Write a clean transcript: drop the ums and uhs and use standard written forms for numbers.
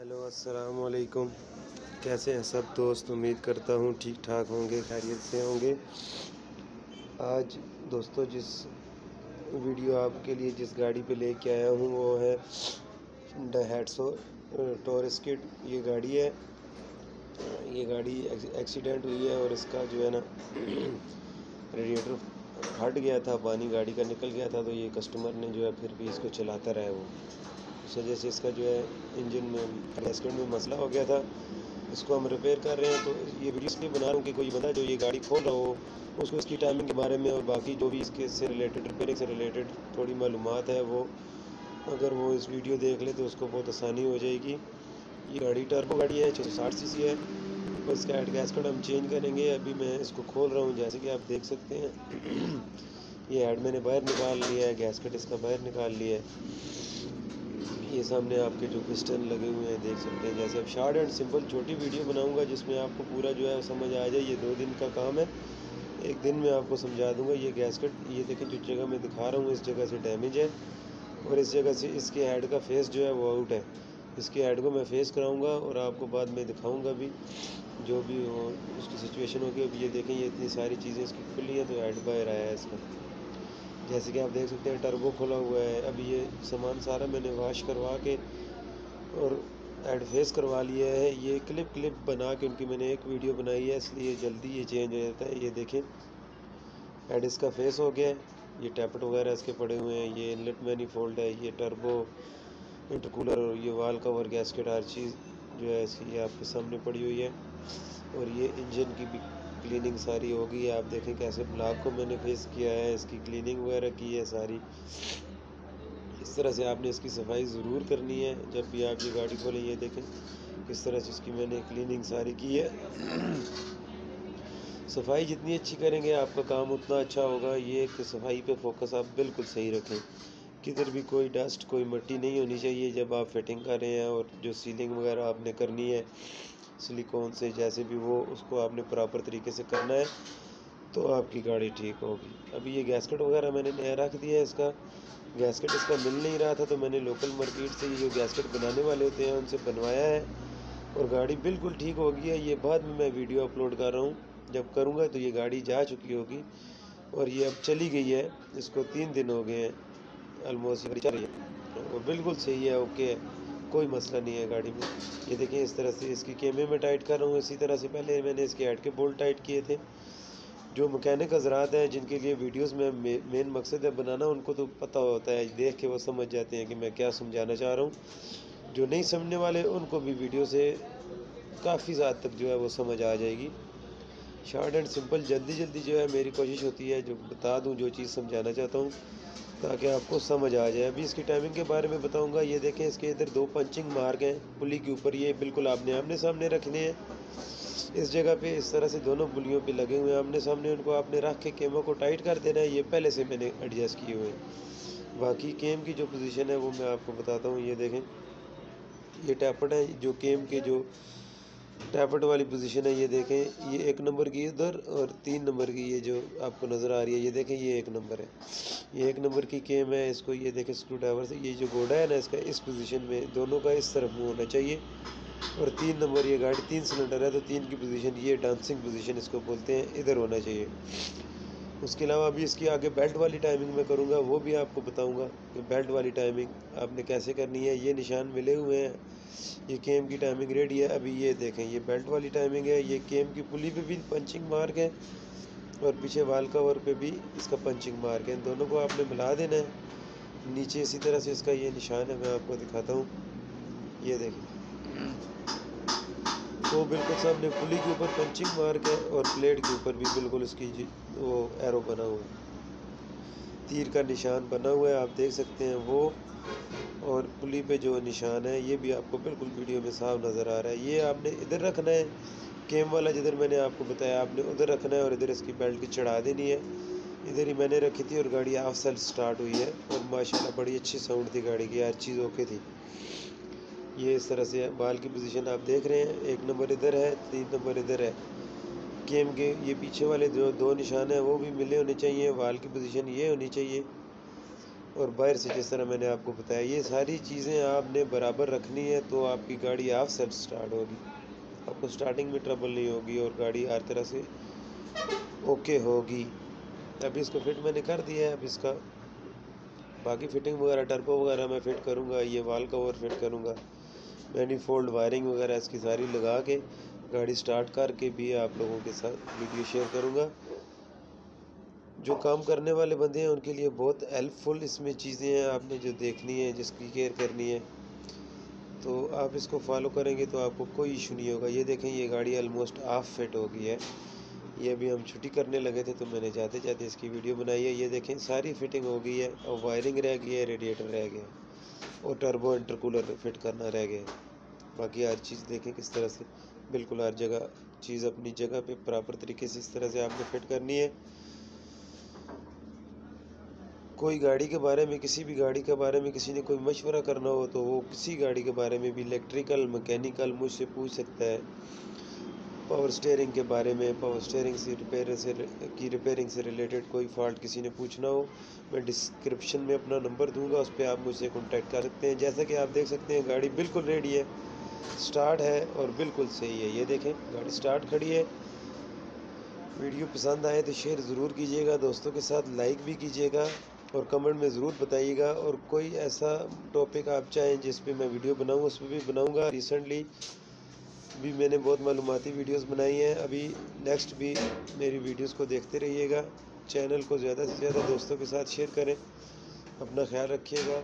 Hello अस्सलाम वालेकुम। कैसे हैं सब दोस्त? उम्मीद करता हूँ ठीक ठाक होंगे, खैरियत से होंगे। आज दोस्तों जिस वीडियो आपके लिए जिस गाड़ी पे लेके आया हूँ वो है डैटसो टॉरस किड। ये गाड़ी है, ये गाड़ी एक्सीडेंट हुई है और इसका जो है ना रेडिएटर फट गया था, पानी गाड़ी का निकल गया था, तो ये कस्टमर ने जो है फिर भी इसको चलाता रहा है। वो इस वजह से इसका जो है इंजन में गैसकेट में मसला हो गया था। इसको हम रिपेयर कर रहे हैं। तो ये वीडियो इसलिए बना रहा हूँ कि कोई बंदा जो ये गाड़ी खोल रहा हो उसको इसकी टाइमिंग के बारे में और बाकी जो भी इसके से रिलेटेड रिपेयरिंग से रिलेटेड थोड़ी मालूमात है, वो अगर वो इस वीडियो देख ले तो उसको बहुत आसानी हो जाएगी। ये गाड़ी टर्बो गाड़ी है, 660 सीसी है। और इसका हेड गैसकेट हम चेंज करेंगे। अभी मैं इसको खोल रहा हूँ, जैसे कि आप देख सकते हैं। ये हेड मैंने बाहर निकाल लिया है, गैसकेट इसका बाहर निकाल लिया है। ये सामने आपके जो पिस्टन लगे हुए हैं देख सकते हैं। जैसे अब शॉर्ट एंड सिंपल छोटी वीडियो बनाऊंगा जिसमें आपको पूरा जो है समझ आ जाए। ये 2 दिन का काम है, एक दिन में आपको समझा दूंगा। ये गैसकेट ये देखें, जो जगह मैं दिखा रहा हूँ इस जगह से डैमेज है और इस जगह से इसके हेड का फेस जो है वो आउट है। इसके हेड को मैं फेस कराऊंगा और आपको बाद में दिखाऊंगा भी, जो भी हो उसकी सिचुएशन होगी। अब ये देखें, ये इतनी सारी चीज़ें इसकी खुली हैं तो हेड बाहर आया है इसका। जैसे कि आप देख सकते हैं टर्बो खुला हुआ है। अभी ये सामान सारा मैंने वॉश करवा के और हेड फेस करवा लिया है। ये क्लिप बना के उनकी मैंने एक वीडियो बनाई है, इसलिए जल्दी ये चेंज हो जाता है। ये देखें, हेड इसका फेस हो गया है। ये टैपट वगैरह इसके पड़े हुए हैं। ये इनलेट मैनीफोल्ड है, ये टर्बो इंटरकूलर और ये वाल कवर गैसकेट हर चीज़ जो है इसकी ये आपके सामने पड़ी हुई है। और ये इंजन की भी क्लीनिंग सारी हो गई है। आप देखें कैसे ब्लॉक को मैंने फेस किया है, इसकी क्लीनिंग वगैरह की है सारी। इस तरह से आपने इसकी सफाई ज़रूर करनी है जब भी आप ये गाड़ी खोलें। ये देखें किस तरह से इसकी मैंने क्लीनिंग सारी की है। सफाई जितनी अच्छी करेंगे आपका काम उतना अच्छा होगा। ये कि सफाई पे फोकस आप बिल्कुल सही रखें, किधर भी कोई डस्ट कोई मिट्टी नहीं होनी चाहिए जब आप फिटिंग कर रहे हैं। और जो सीलिंग वगैरह आपने करनी है सिलिकॉन से, जैसे भी वो उसको आपने प्रॉपर तरीके से करना है तो आपकी गाड़ी ठीक होगी। अभी ये गैसकेट वगैरह मैंने नया रख दिया है। इसका गैसकेट इसका मिल नहीं रहा था तो मैंने लोकल मार्केट से ये जो गैसकेट बनाने वाले होते हैं उनसे बनवाया है और गाड़ी बिल्कुल ठीक हो गई है। ये बाद में मैं वीडियो अपलोड कर रहा हूँ, जब करूँगा तो ये गाड़ी जा चुकी होगी और ये अब चली गई है। इसको 3 दिन हो गए हैं ऑलमोस्ट, चल रही है और बिल्कुल सही है, ओके है, कोई मसला नहीं है गाड़ी में। ये देखें इस तरह से इसकी केमे में टाइट कर रहा हूँ। इसी तरह से पहले मैंने इसके हेड के बोल्ट टाइट किए थे। जो मैकेनिक हजरात हैं जिनके लिए वीडियोस में मेन मकसद है बनाना, उनको तो पता होता है, देख के वो समझ जाते हैं कि मैं क्या समझाना चाह रहा हूँ। जो नहीं समझने वाले उनको भी वीडियो से काफ़ी ज़्यादा तक जो है वो समझ आ जाएगी। शॉर्ट एंड सिंपल जल्दी जो है मेरी कोशिश होती है जो बता दूं जो चीज़ समझाना चाहता हूं ताकि आपको समझ आ जाए। अभी इसकी टाइमिंग के बारे में बताऊंगा। ये देखें, इसके इधर 2 पंचिंग मार्क हैं पुली के ऊपर। ये बिल्कुल आपने आमने सामने रखने हैं। इस जगह पे इस तरह से दोनों पुलियों पे लगे हुए हैं आमने सामने। उनको आपने रख के केमों को टाइट कर देना है। ये पहले से मैंने एडजस्ट किए हुए हैं। बाकी केम की जो पोजीशन है वो मैं आपको बताता हूँ। ये देखें, ये टैपट है जो केम के जो टैपट वाली पोजीशन है। ये देखें, ये 1 नंबर की इधर और 3 नंबर की ये जो आपको नज़र आ रही है, ये देखें ये 1 नंबर है। ये 1 नंबर की केम है। इसको ये देखें स्क्रू ड्राइवर से ये जो घोड़ा है ना इसका इस पोजीशन में दोनों का इस तरफ मुँह होना चाहिए। और 3 नंबर, ये गाड़ी 3 सिलेंडर है तो 3 की पोजीशन ये डांसिंग पोजीशन इसको बोलते हैं, इधर होना चाहिए। उसके अलावा अभी इसकी आगे बेल्ट वाली टाइमिंग में करूँगा, वो भी आपको बताऊँगा कि बेल्ट वाली टाइमिंग आपने कैसे करनी है। ये निशान मिले हुए हैं, ये केम की टाइमिंग रेडी है। अभी ये देखें, ये बेल्ट वाली टाइमिंग है। ये केम की पुली पे भी पंचिंग मार्क है और पीछे वाल कवर पे भी इसका पंचिंग मार्क है। इन दोनों को आपने मिला देना है। नीचे इसी तरह से इसका ये निशान है, मैं आपको दिखाता हूँ। ये देखें, तो बिल्कुल सामने पुली के ऊपर पंचिंग मार्क है और प्लेट के ऊपर भी बिल्कुल इसकी वो एरो बना हुआ है, तीर का निशान बना हुआ है, आप देख सकते हैं वो। और पुली पे जो निशान है ये भी आपको बिल्कुल वीडियो में साफ नज़र आ रहा है। ये आपने इधर रखना है, केम वाला जिधर मैंने आपको बताया आपने उधर रखना है और इधर इसकी बेल्ट की चढ़ा देनी है। इधर ही मैंने रखी थी और गाड़ी ऑफ सेल्फ स्टार्ट हुई है और माशाल्लाह बड़ी अच्छी साउंड थी गाड़ी की, हर चीज़ ओके थी। ये इस तरह से बाल की पोजीशन आप देख रहे हैं, 1 नंबर इधर है, 3 नंबर इधर है। केम के ये पीछे वाले जो 2 निशान हैं वो भी मिले होने चाहिए। वाल की पोजीशन ये होनी चाहिए। और बाहर से जिस तरह मैंने आपको बताया, ये सारी चीज़ें आपने बराबर रखनी है तो आपकी गाड़ी हाफ सेट स्टार्ट होगी, आपको स्टार्टिंग में ट्रबल नहीं होगी और गाड़ी हर तरह से ओके होगी। अभी इसको फिट मैंने कर दिया है। अब इसका बाकी फिटिंग वगैरह टर्बो वगैरह मैं फ़िट करूँगा, ये वाल कवर फिट करूँगा, मैनीफोल्ड वायरिंग वगैरह इसकी सारी लगा के गाड़ी स्टार्ट करके भी आप लोगों के साथ वीडियो शेयर करूँगा। जो काम करने वाले बंदे हैं उनके लिए बहुत हेल्पफुल इसमें चीज़ें हैं, आपने जो देखनी है, जिसकी केयर करनी है, तो आप इसको फॉलो करेंगे तो आपको कोई इशू नहीं होगा। ये देखें, ये गाड़ी ऑलमोस्ट हाफ फिट हो गई है। ये अभी हम छुट्टी करने लगे थे तो मैंने जाते जाते इसकी वीडियो बनाई है। ये देखें, सारी फिटिंग हो गई है और वायरिंग रह गई है, रेडिएटर रह गया और टर्बो इंटरकूलर फिट करना रह गया। बाकी हर चीज़ देखें किस तरह से बिल्कुल हर जगह चीज़ अपनी जगह पे प्रॉपर तरीके से इस तरह से आपने फिट करनी है। कोई गाड़ी के बारे में, किसी भी गाड़ी के बारे में किसी ने कोई मशवरा करना हो तो वो किसी गाड़ी के बारे में भी, इलेक्ट्रिकल मैकेनिकल, मुझसे पूछ सकता है। पावर स्टीयरिंग के बारे में, पावर स्टीयरिंग से रिपेयरिंग से रिलेटेड कोई फॉल्ट किसी ने पूछना हो, मैं डिस्क्रिप्शन में अपना नंबर दूंगा, उस पर आप मुझसे कॉन्टैक्ट कर सकते हैं। जैसा कि आप देख सकते हैं गाड़ी बिल्कुल रेडी है, स्टार्ट है और बिल्कुल सही है। ये देखें, गाड़ी स्टार्ट खड़ी है। वीडियो पसंद आए तो शेयर ज़रूर कीजिएगा, दोस्तों के साथ लाइक भी कीजिएगा और कमेंट में ज़रूर बताइएगा। और कोई ऐसा टॉपिक आप चाहें जिस पे मैं वीडियो बनाऊँ उस पर भी बनाऊँगा। रिसेंटली भी मैंने बहुत मालूमाती वीडियोस बनाई हैं, अभी नेक्स्ट भी मेरी वीडियोस को देखते रहिएगा। चैनल को ज़्यादा से ज़्यादा दोस्तों के साथ शेयर करें। अपना ख्याल रखिएगा।